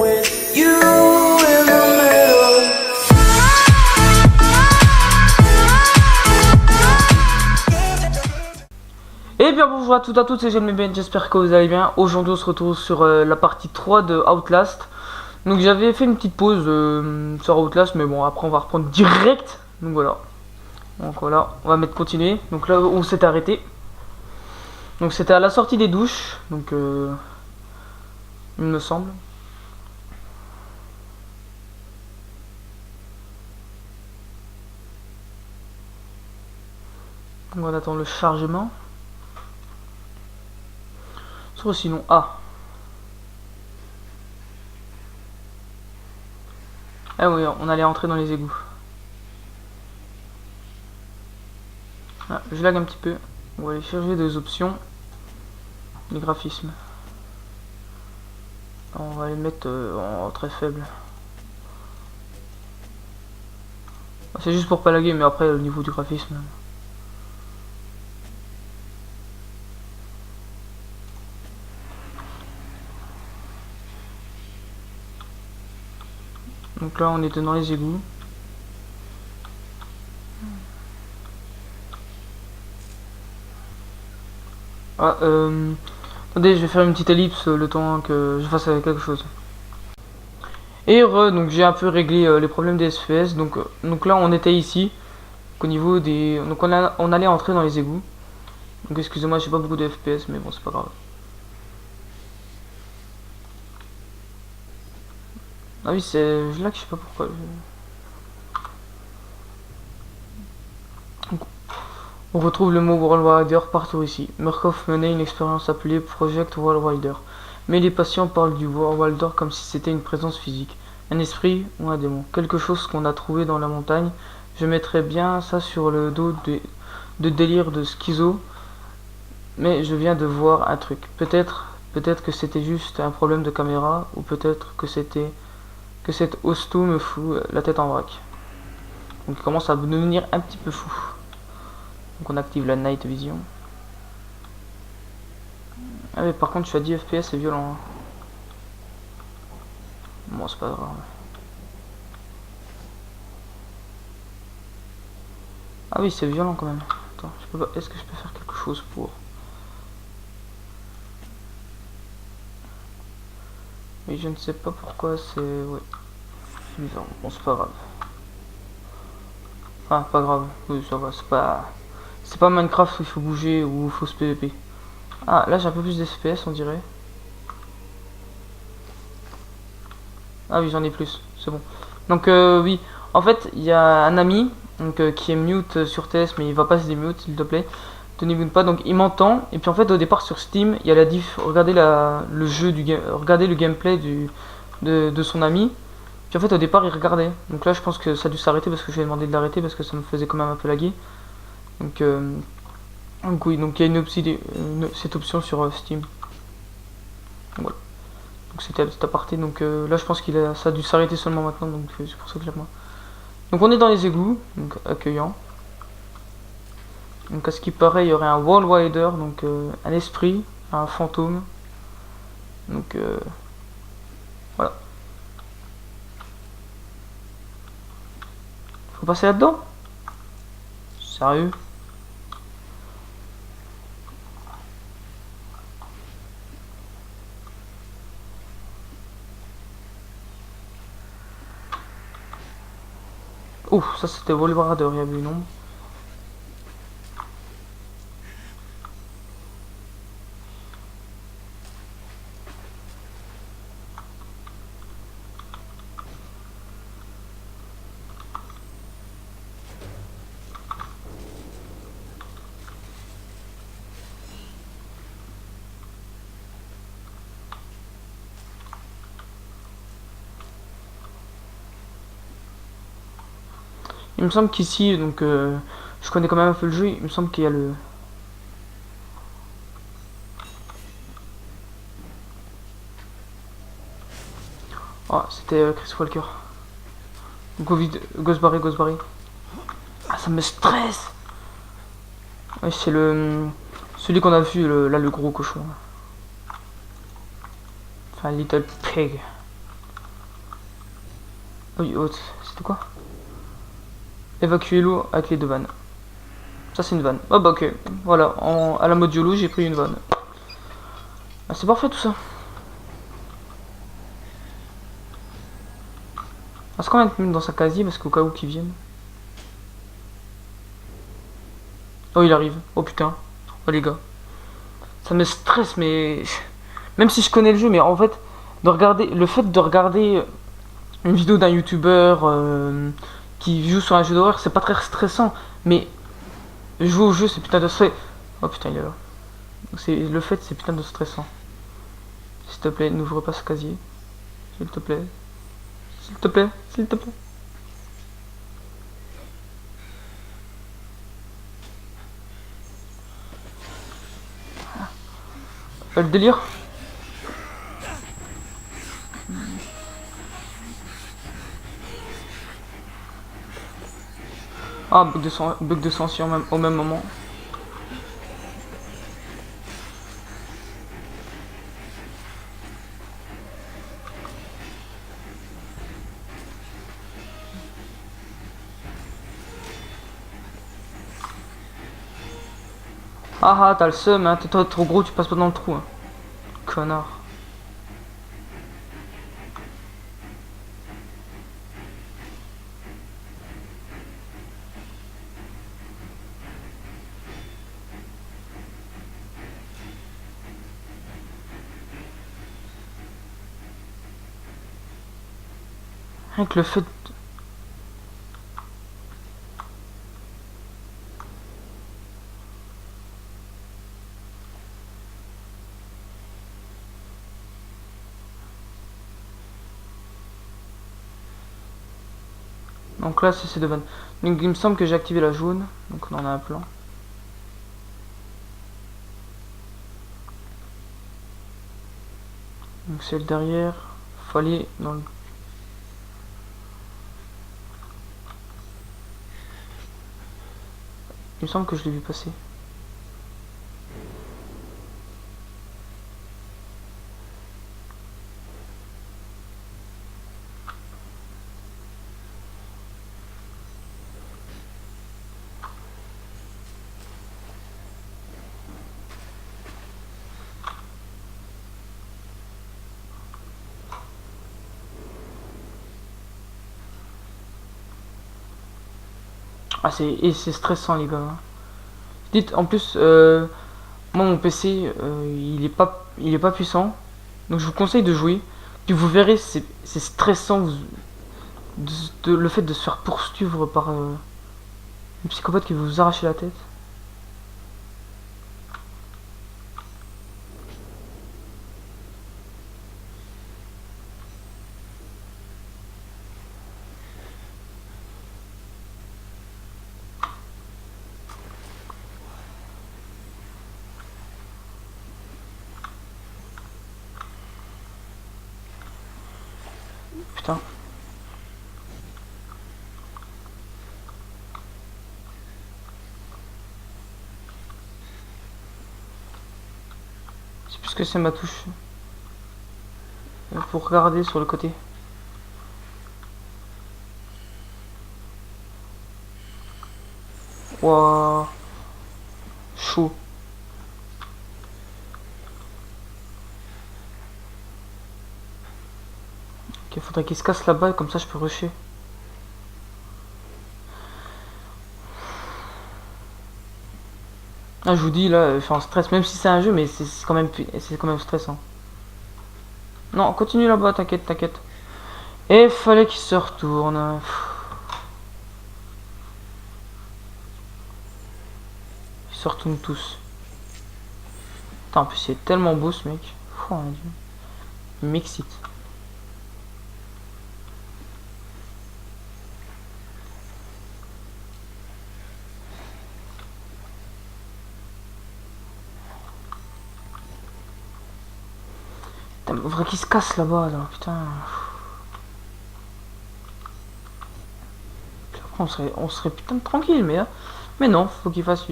with you in the middle. Et bien bonjour à toutes et à tous, c'est JMBN, j'espère que vous allez bien. Aujourd'hui on se retrouve sur la partie 3 de Outlast. Donc j'avais fait une petite pause sur Outlast, mais bon après on va reprendre direct. Donc voilà, on va mettre continuer. Donc là on s'est arrêté. Donc c'était à la sortie des douches, donc il me semble. Donc on attend le chargement. Soit sinon ah oui, on allait entrer dans les égouts. Ah, je lag un petit peu. On va aller chercher des options. Les graphismes. On va les mettre en très faible. C'est juste pour pas laguer, mais après au niveau du graphisme. Donc là on était dans les égouts. Ah, attendez, je vais faire une petite ellipse le temps que je fasse quelque chose. Et donc j'ai un peu réglé les problèmes des FPS. Donc là on était ici. Donc, au niveau des. Donc on allait entrer dans les égouts. Donc excusez-moi, j'ai pas beaucoup de FPS, mais bon c'est pas grave. Ah oui, c'est. Je lag, je sais pas pourquoi. Donc, on retrouve le mot World Rider partout ici. Murkoff menait une expérience appelée Project World Rider. Mais les patients parlent du World Rider comme si c'était une présence physique. Un esprit ou un démon. Quelque chose qu'on a trouvé dans la montagne. Je mettrais bien ça sur le dos de délire de schizo. Mais je viens de voir un truc. Peut-être que c'était juste un problème de caméra. Ou peut-être que cette hosto me fout la tête en vrac. Donc il commence à devenir un petit peu fou. Donc on active la night vision. Ah mais par contre je suis à 10 FPS, c'est violent. Bon c'est pas grave. Ah oui c'est violent quand même. Attends, est-ce que je peux faire quelque chose pour... Oui je ne sais pas pourquoi c'est... Ouais. C'est bizarre, bon c'est pas grave. Ah pas grave, oui ça va, c'est pas Minecraft où il faut bouger ou il faut se PVP. Ah là j'ai un peu plus d'FPS on dirait. Ah oui j'en ai plus, c'est bon. Donc oui, en fait il y a un ami donc, qui est mute sur TS mais il va pas se démute s'il te plaît. Te mute pas, donc il m'entend et puis en fait au départ sur Steam il y a la diff, regardez le jeu du game, regardez le gameplay de son ami. Puis en fait au départ il regardait, donc là je pense que ça a dû s'arrêter parce que je lui ai demandé de l'arrêter parce que ça me faisait quand même un peu laguer. Donc oui, donc il y a cette option sur Steam. Voilà. Donc c'était cet aparté, donc là je pense ça a dû s'arrêter seulement maintenant, donc c'est pour ça que je moi. Donc on est dans les égouts, donc accueillant. Donc à ce qui paraît il y aurait un World Rider, donc un esprit, un fantôme. Donc voilà. Faut passer là-dedans? Sérieux? Ouf, ça c'était Wolverhampton, il y avait une ombre. Il me semble qu'ici, donc je connais quand même un peu le jeu, il me semble qu'il y a le... Oh, c'était Chris Walker. Ghostbarry. Ah, ça me stresse. Ouais, c'est celui qu'on a vu, là, le gros cochon. Enfin, Little Pig. oui, c'était quoi? Évacuer l'eau avec les 2 vannes. Ça c'est une vanne. Ah bah ok, voilà, à la mode YOLO j'ai pris une vanne. Ah, c'est parfait tout ça. Est-ce qu'on va mettre dans sa casier parce qu'au cas où qu'ils viennent. Oh il arrive, oh putain. Oh les gars. Ça me stresse mais... Même si je connais le jeu, mais en fait, le fait de regarder une vidéo d'un youtubeur qui joue sur un jeu d'horreur, c'est pas très stressant. Mais jouer au jeu c'est putain de stress. Oh putain il est là. Le fait c'est putain de stressant. S'il te plaît, n'ouvre pas ce casier. S'il te plaît. S'il te plaît, s'il te plaît. Le délire. Ah, bug de censure au même moment. Ah ah, t'as le seum, hein. T'es trop gros, tu passes pas dans le trou. Hein. Connard. Rien que le fait... Donc là, c'est ces 2 vannes. Donc il me semble que j'ai activé la jaune. Donc on en a un plan. Donc celle derrière. Faut aller dans le... Il me semble que je l'ai vu passer. Ah, c'est stressant, les gars. Dites, en plus, moi, mon PC, il est pas puissant. Donc, je vous conseille de jouer. Puis, vous verrez, c'est stressant. Le fait de se faire poursuivre par un psychopathe qui veut vous arracher la tête. Putain. C'est plus que c'est ma touche. Pour regarder sur le côté. Waouh. Chaud. Ok, faudrait qu'il se casse là-bas, comme ça je peux rusher. Ah, je vous dis là, je suis en stress, même si c'est un jeu, mais c'est quand même stressant. Non, continue là-bas, t'inquiète, t'inquiète. Et fallait qu'il se retourne. Ils se retournent tous. Putain, en plus, il est tellement beau ce mec. Oh, mon dieu. Il m'excite. Putain, faudrait qu'il se casse là-bas, là, putain. Puis après, on serait putain de tranquille, mais non, faut qu'il fasse.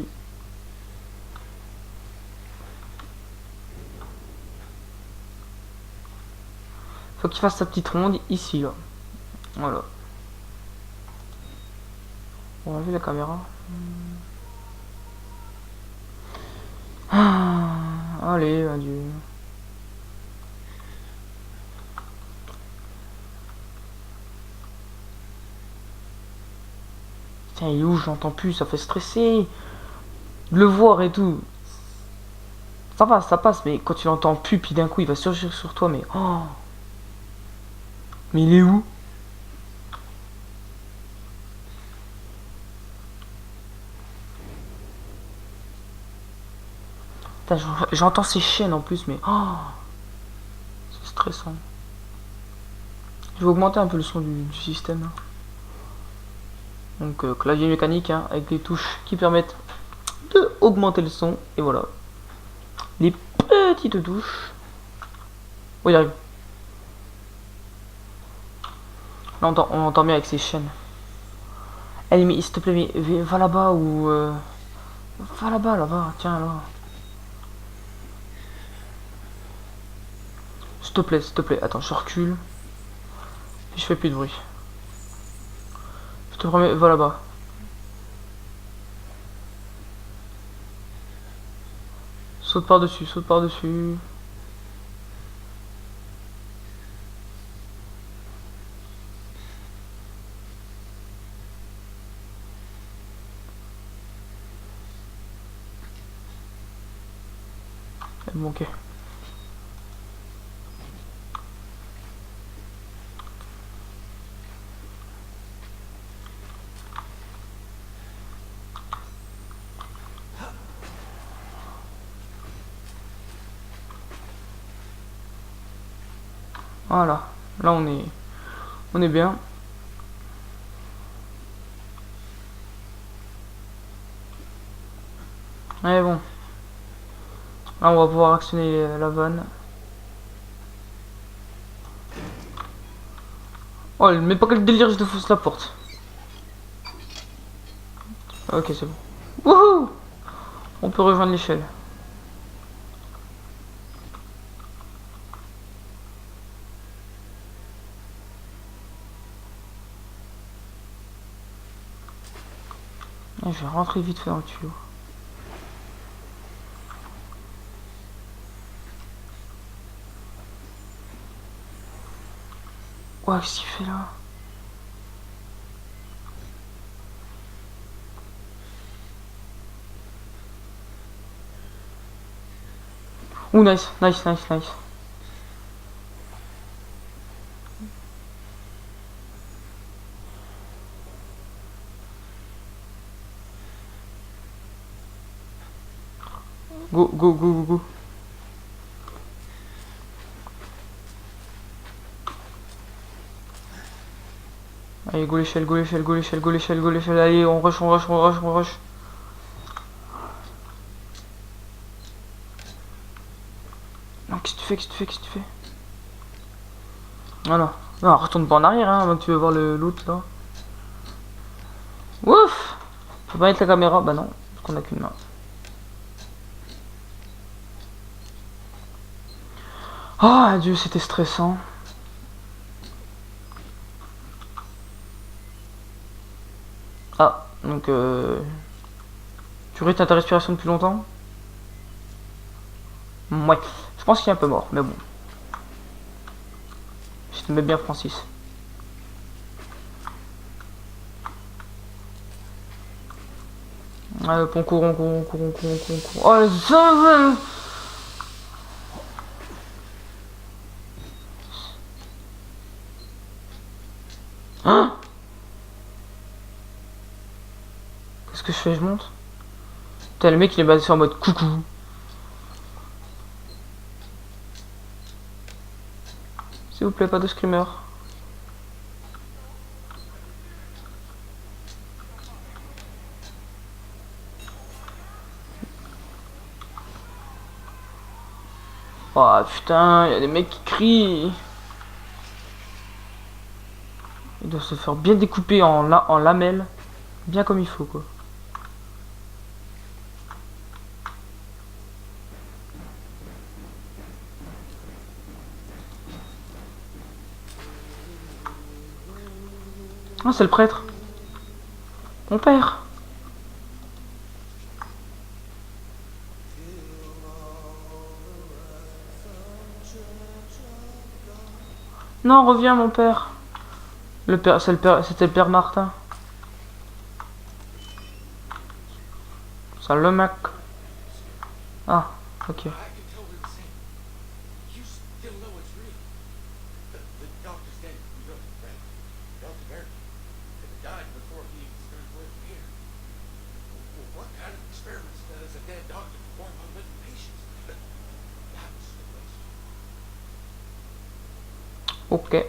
Faut qu'il fasse sa petite ronde ici, là. Voilà. On va enlever la caméra. Ah, allez, adieu. Tiens, il est où? Je l'entends plus, ça fait stresser. De le voir et tout. Ça va, ça passe, mais quand tu l'entends plus, puis d'un coup il va surgir sur toi, mais oh. Mais il est où? Putain, j'entends ces chaînes en plus, mais oh. C'est stressant. Je vais augmenter un peu le son du système. Hein. Donc clavier mécanique hein, avec les touches qui permettent de augmenter le son. Et voilà. Les petites touches. Oh, il arrive. Là on entend bien avec ces chaînes. Allez mais s'il te plaît, mais va là-bas ou... Va là-bas, là-bas, tiens là. S'il te plaît. Attends, je recule. Puis je fais plus de bruit. Je te promets, va là-bas. Saute par-dessus, saute par-dessus. Bon, ok. Voilà. Là on est bien. Allez bon. Là on va pouvoir actionner la vanne. Oh mais pas quel délire, je te fousse la porte. Ok c'est bon. Wouhou. On peut rejoindre l'échelle. Je vais rentrer vite fait dans le tuyau. Ouais, qu'est-ce qu'il fait là? Ouh, nice. Go. Allez, go l'échelle. Allez, on rush. Non, qu'est-ce que tu fais? Voilà. Non, retourne pas en arrière, hein, avant que tu veux voir le loot là. Ouf! Faut pas mettre la caméra, bah non, parce qu'on a qu'une main. Oh Dieu, c'était stressant. Ah, donc tu retiens ta respiration depuis longtemps? Ouais, je pense qu'il est un peu mort, mais bon. Je t'aimais bien Francis. On court. Oh, ça... Hein? Qu'est-ce que je fais? Je monte? Putain, le mec il est basé en mode coucou. S'il vous plaît, pas de screamer. Oh putain, il y a des mecs qui crient. Ils doivent se faire bien découper en lamelles. Bien comme il faut quoi. Ah, c'est le prêtre. Mon père. Non, reviens, mon père. Le père, c'est le père, c'était le père Martin. Ça le mec. Ah, ok. I can tell we're the same. You still know it's real. The doctor's dead. We built it, right? Built America. And he died before he even started working here. Well, what kind of experiments does a dead doctor perform on living patients? That was the question. Ok.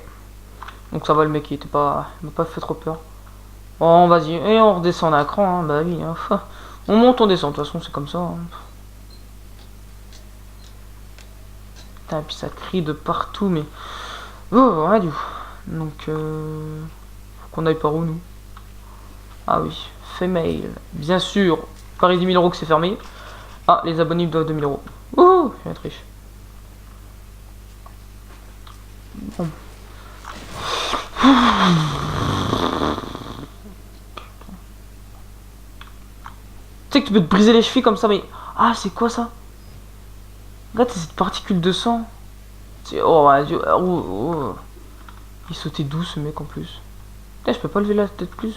Donc ça va, le mec, il m'a pas fait trop peur. Bon, vas-y. Et on redescend d'un cran, hein. Bah oui. Hein. On monte, on descend. De toute façon, c'est comme ça. Hein. Putain, et puis ça crie de partout, mais... Oh, radio. Donc, faut qu'on aille par où, nous? Ah oui, female. Bien sûr. Paris 10 000 € que c'est fermé. Ah, les abonnés doivent 2 000 €. Ouh, je vais être riche. Bon. Tu sais que tu peux te briser les chevilles comme ça, mais... Ah, c'est quoi ça? Regarde, c'est cette particule de sang. Oh, mon dieu. Oh, oh. Il sautait d'où, ce mec, en plus? Putain, je peux pas lever la tête plus.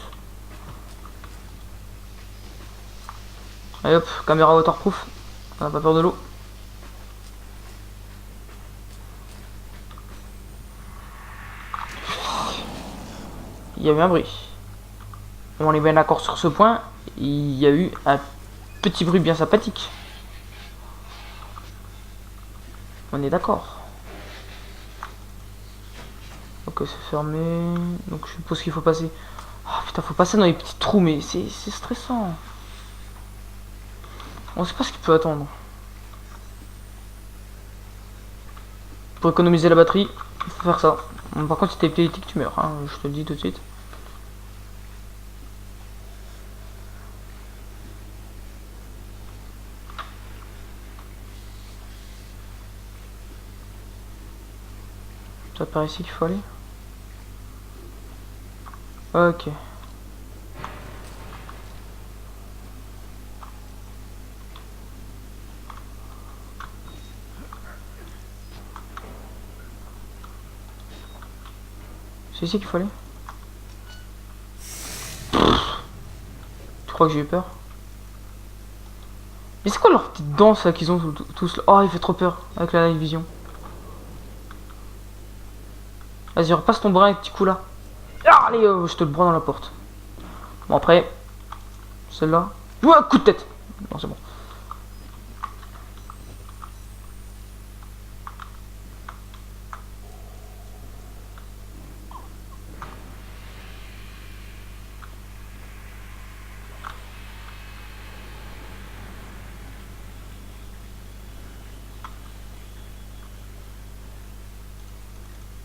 Allez hop, caméra waterproof. On a pas peur de l'eau. Il y a eu un bruit. On est bien d'accord sur ce point. Il y a eu un petit bruit bien sympathique. On est d'accord. Ok, c'est fermé. Donc je suppose qu'il faut passer. Ah putain, faut passer dans les petits trous, mais c'est stressant. On sait pas ce qu'il peut attendre. Pour économiser la batterie, il faut faire ça. Par contre, si t'es épileptique, tu meurs. Hein, je te le dis tout de suite. Ça te paraît ici qu'il faut aller? Ok. C'est ici qu'il faut aller? Tu crois que j'ai eu peur? Mais c'est quoi leur petite danse là qu'ils ont tous là? Oh, il fait trop peur avec la night vision. Vas-y, repasse ton bras avec petit coup là. Ah, allez, je te le broie dans la porte. Bon, après, celle-là. Ouais, coup de tête. Non, c'est bon.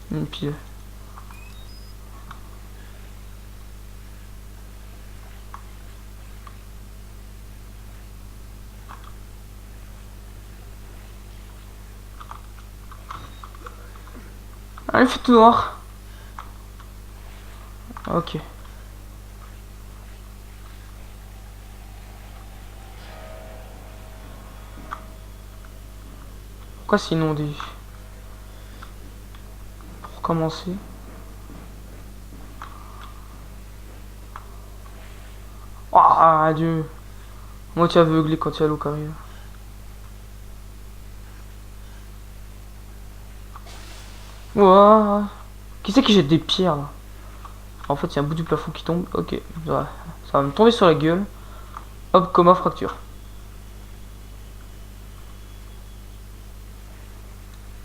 Une pile. Ah, il fait tout noir. Ok. Pourquoi c'est inondé? Pour commencer. Ah, adieu. Moi, tu es aveuglé quand il y a l'eau qui arrive. Ouah. Qui c'est qui jette des pierres là? En fait, il y a un bout du plafond qui tombe. Ok. Ça va me tomber sur la gueule. Hop, coma, fracture.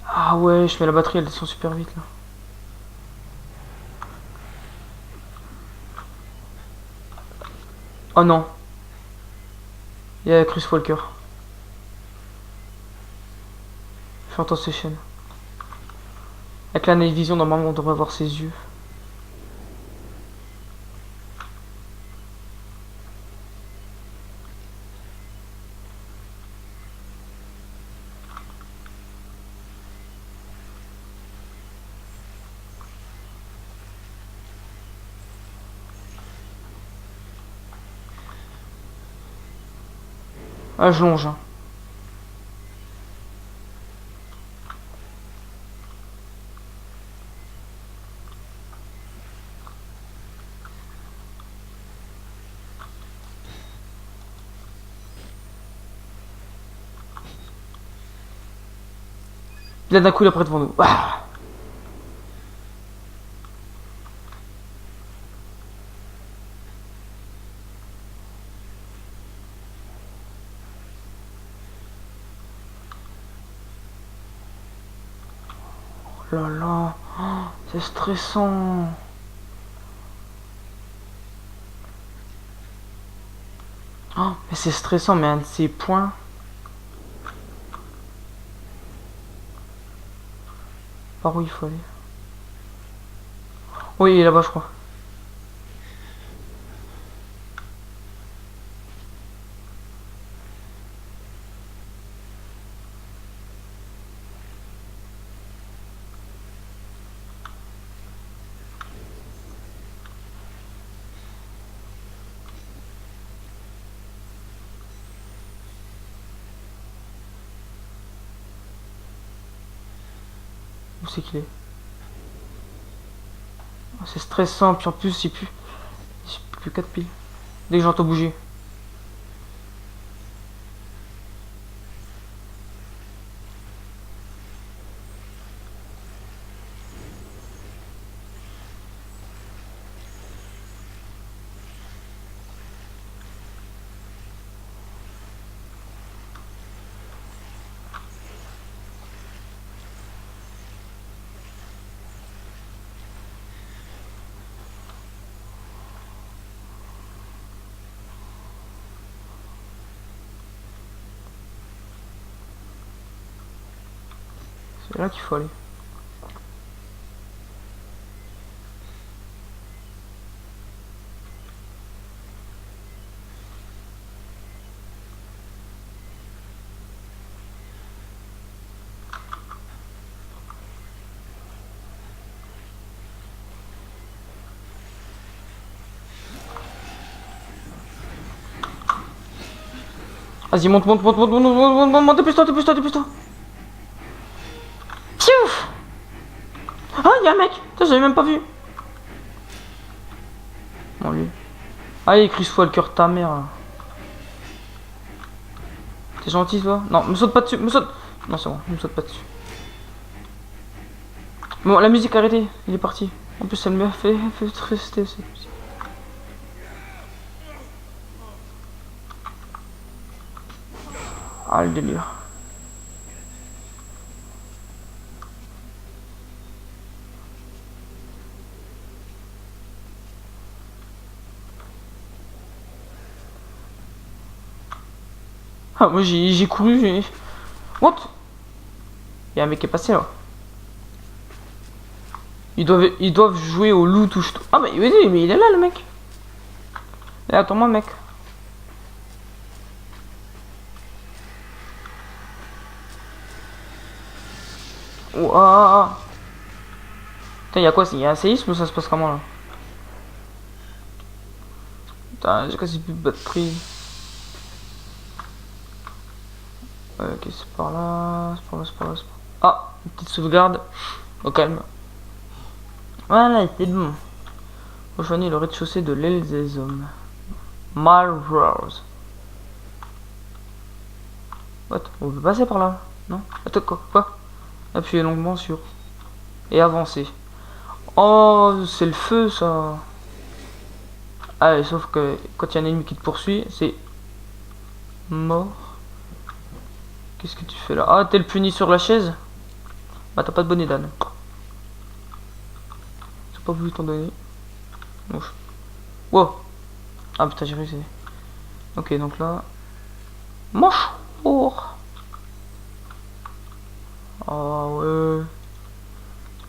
Ah ouais, je mets la batterie, elle descend super vite là. Oh non. Il y a Chris Walker. Phantom Session. Avec la night vision, normalement, on devrait voir ses yeux. Ah, je longe. Hein. Là d'un coup il est près devant nous. Ah. Oh là là, oh, c'est stressant. Oh, mais c'est stressant, mais un de ces points. Par où il faut aller? Oui, il est là-bas, je crois. Où c'est qu'il est? Oh, c'est stressant, puis en plus, j'ai plus 4 piles. Dès que j'entends bouger. C'est là qu'il faut aller. Vas-y, monte, monte, monte, monte, monte, monte, monte, monte, monte, dépêche-toi, dépêche-toi, dépêche-toi. Piouf. Ah, y'a un mec. Putain, j'avais même pas vu. Bon, lui. Ah, il écrit soit le cœur de ta mère. Là. T'es gentil, toi? Non, me saute pas dessus, me saute. Non, c'est bon, me saute pas dessus. Bon, la musique arrêtée, il est parti. En plus, elle me fait rester cette musique. Ah, le délire. Ah, moi j'ai couru, j'ai... What? Il y a un mec qui est passé là. Ils doivent jouer au loup touche tout. Ah, mais oui, mais il est là le mec. Eh, attends-moi, mec. Ouah. Putain, y'a quoi? Y'a un séisme ou ça se passe comment là? Putain, j'ai quasi plus de batterie. Ok, c'est par là, c'est par là, c'est par là, c'est par là. Ah, une petite sauvegarde. Au calme. Voilà, c'est bon. Rejoignez le rez-de-chaussée de l'aile des hommes. Malrose. What? On peut passer par là? Non? Attends, quoi? Appuyez longuement sur. Et avancez. Oh, c'est le feu ça. Ah, sauf que quand il y a un ennemi qui te poursuit, c'est mort. Qu'est-ce que tu fais là? Ah, t'es le puni sur la chaise? Bah, t'as pas de bonnet d'âne. J'ai pas voulu t'en donner. Mouche. Wow. Ah putain, j'ai réussi. Ok, donc là. Mouchoir. Ah ouais.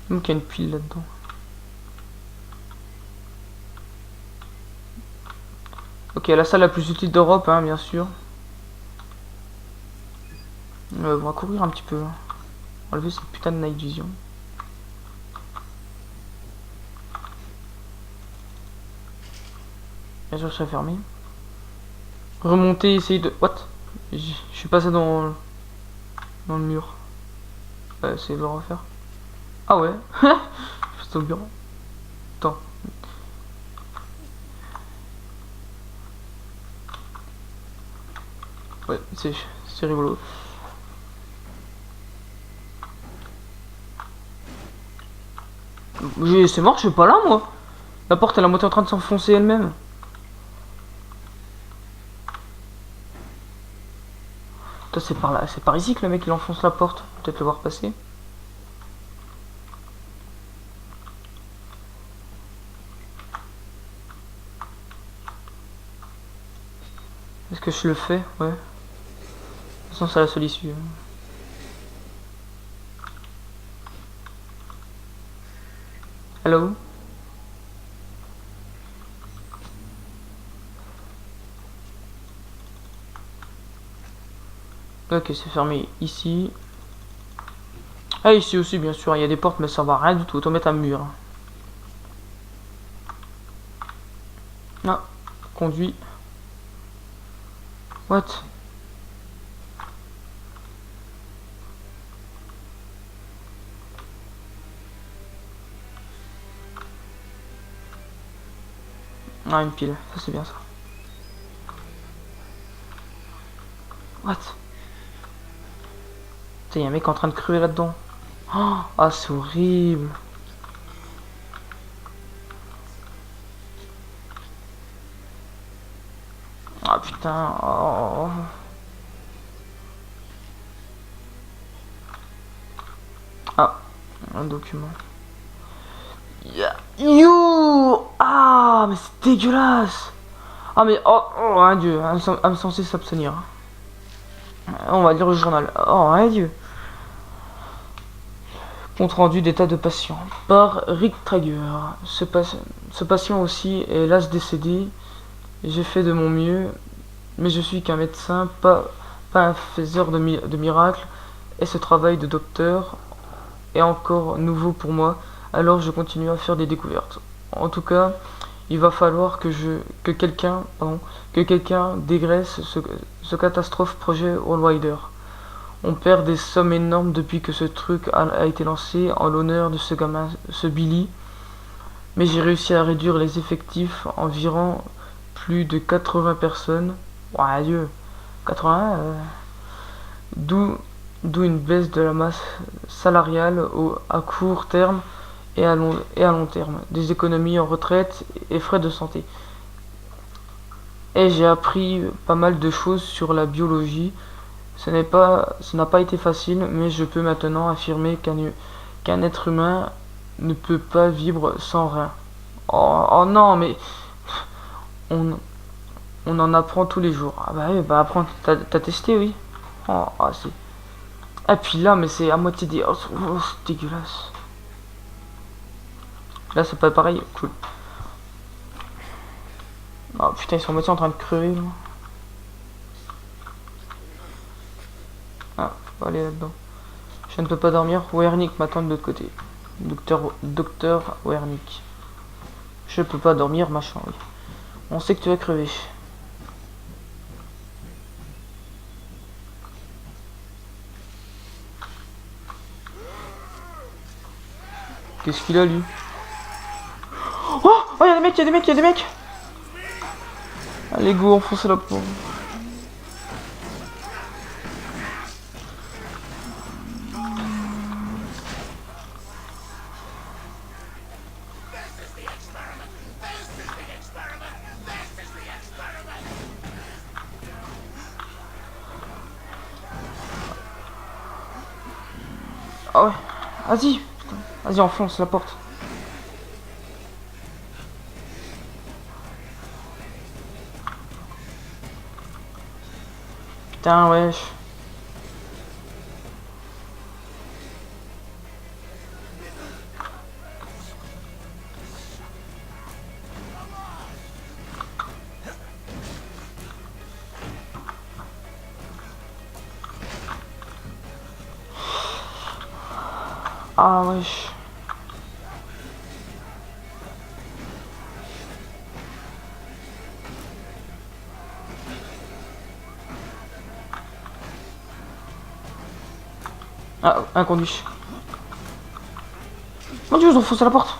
Même qu'il y a une pile là-dedans. Ok, la salle la plus utile d'Europe, hein, bien sûr. On va courir un petit peu. Enlever cette putain de night vision. Bien sûr, c'est fermé. Remonter, essayer de... What? Je suis passé dans le mur. On va essayer de le refaire. Ah ouais. Je suis au bureau. Attends. Ouais, c'est rigolo. C'est mort, je suis pas là moi. La porte elle a moitié en train de s'enfoncer elle-même. C'est par là, c'est par ici que le mec il enfonce la porte. Peut-être le voir passer. Est-ce que je le fais? Ouais. De toute façon c'est la seule issue. Hello? Ok, c'est fermé ici. Ah, ici aussi, bien sûr, il y a des portes, mais ça va rien du tout. Autant mettre un mur. Ah, conduit. What? Ah, une pile, ça c'est bien ça. What? Putain, y a un mec en train de crever là-dedans. Oh, ah, c'est horrible. Ah putain. Oh. Ah, un document. You. Ah, mais c'est dégueulasse. Ah mais oh un dieu, I'm censé s'abstenir. On va lire le journal. Oh un dieu. Compte rendu d'état de patient par Rick Trager. Ce patient aussi est hélas décédé. J'ai fait de mon mieux, mais je suis qu'un médecin, pas un faiseur de miracles, et ce travail de docteur est encore nouveau pour moi, alors je continue à faire des découvertes. En tout cas, il va falloir que quelqu'un dégraisse ce catastrophe projet Allrider. On perd des sommes énormes depuis que ce truc a été lancé en l'honneur de ce gamin, ce Billy. Mais j'ai réussi à réduire les effectifs environ plus de 80 personnes. Ouais, adieu. 80 d'où une baisse de la masse salariale à court terme et à long terme. Des économies en retraite et frais de santé. Et j'ai appris pas mal de choses sur la biologie. Ce n'a pas été facile, mais je peux maintenant affirmer qu'un être humain ne peut pas vivre sans rien. Oh non, mais on en apprend tous les jours. Ah bah oui, bah apprends, t'as testé, oui. Oh, ah c'est. Et puis là, mais c'est à moitié des. Oh, c'est dégueulasse. Là, c'est pas pareil. Cool. Oh putain, ils sont à moitié en train de crever là. Ah, faut aller là-dedans. Je ne peux pas dormir. Wernick m'attend de l'autre côté. Docteur Wernick. Je peux pas dormir, machin, oui. On sait que tu vas crever. Qu'est-ce qu'il a lui? Oh, oh, y'a des mecs, y'a des mecs, y'a des mecs. Allez go, enfoncez la peau. Ah ouais, vas-y, putain. Vas-y, enfonce la porte. Putain, wesh. Ah wesh. Ah, un conduit. Mon dieu, ils ont foncé la porte.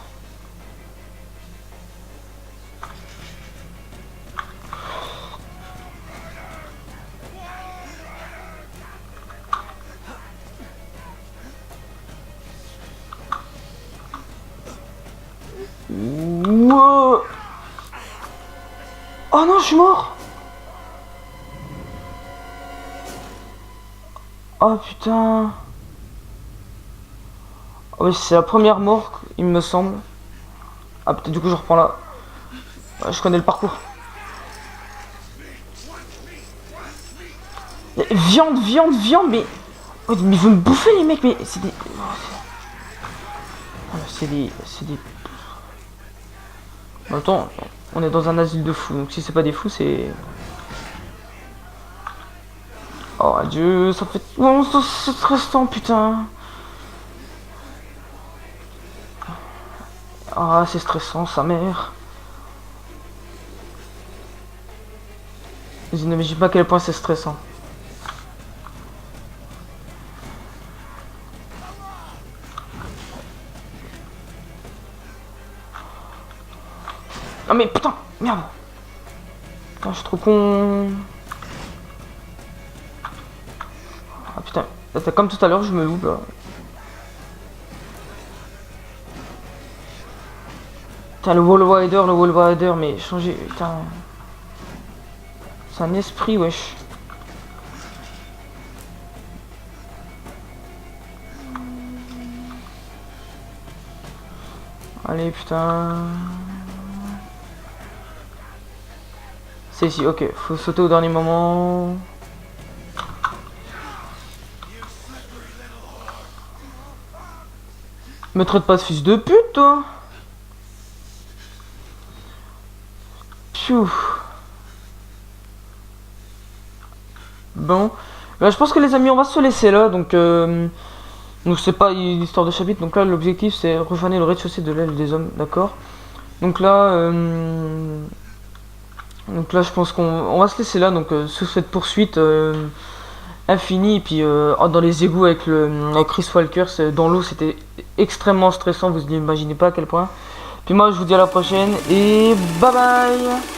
Wow. Oh non, je suis mort. Oh putain. Oh, oui, c'est la première mort, il me semble. Ah peut-être du coup je reprends là. Ouais, je connais le parcours. Viande, viande, viande, mais... Oh, mais ils veulent me bouffer les mecs, mais c'est des... C'est des... Attends, on est dans un asile de fous, donc si c'est pas des fous, c'est... Oh adieu, ça fait... Oh, c'est stressant, putain. Ah, c'est stressant, sa mère. Vous n'imaginez pas à quel point c'est stressant. Ah mais putain, merde. Putain, je suis trop con. Ah putain, c'est comme tout à l'heure, je me loupe là. Putain, le wall rider, mais changer, putain. C'est un esprit, wesh. Allez, putain. C'est ici, ok. Faut sauter au dernier moment. Me traite pas de fils de pute, toi. Pfiou. Bon. Là, je pense que les amis, on va se laisser là. Donc c'est pas une histoire de chapitre. Donc là, l'objectif, c'est rejoindre le rez-de-chaussée de l'aile des hommes. D'accord. Donc là... je pense qu'on va se laisser là. Donc sous cette poursuite infinie. Et puis dans les égouts avec Chris Walker, dans l'eau, c'était extrêmement stressant. Vous n'imaginez pas à quel point. Puis moi, je vous dis à la prochaine. Et bye bye.